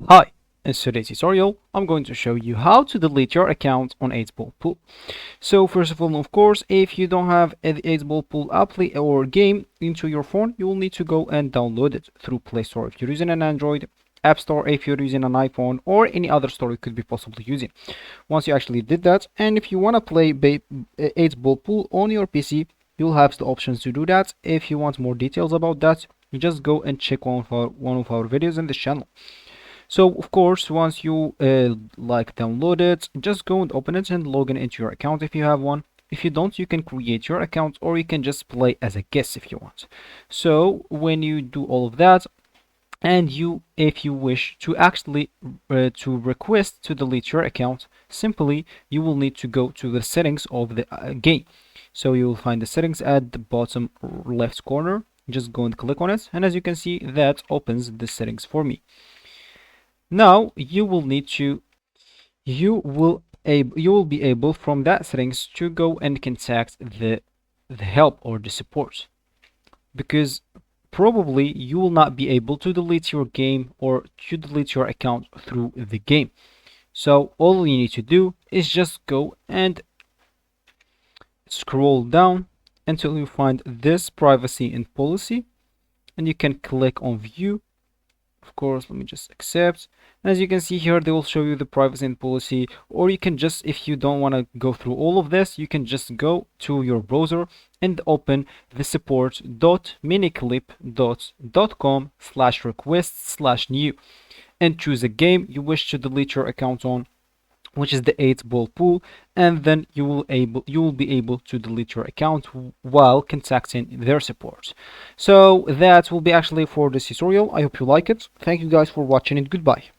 Hi, in today's tutorial, I'm going to show you how to delete your account on 8-Ball Pool. So first of all, of course, if you don't have the 8-Ball Pool app or game into your phone, you will need to go and download it through Play Store if you're using an Android, App Store if you're using an iPhone, or any other store you could be possibly using. Once you actually did that, and if you want to play 8-Ball Pool on your PC, you'll have the options to do that. If you want more details about that, you just go and check one of our videos in this channel. So of course, once you download it, just go and open it and log in into your account if you have one. If you don't, you can create your account or you can just play as a guest if you want. So when you do all of that, and if you wish to actually to request to delete your account, simply you will need to go to the settings of the game. So you will find the settings at the bottom left corner. Just go and click on it, and as you can see, that opens the settings for me. Now you will need to you will be able from that settings to go and contact the help or the support, because probably you will not be able to delete your game or to delete your account through the game. So all you need to do is just go and scroll down until you find this privacy and policy, and you can click on view. Of course, let me just accept. And as you can see here, they will show you the privacy and policy, or you can just, if you don't want to go through all of this, you can just go to your browser and open the support.miniclip.com/request/new and choose a game you wish to delete your account on, which is the 8-Ball Pool, and then you will be able to delete your account while contacting their support. So that will be actually for this tutorial. I hope you like it. Thank you guys for watching, and goodbye.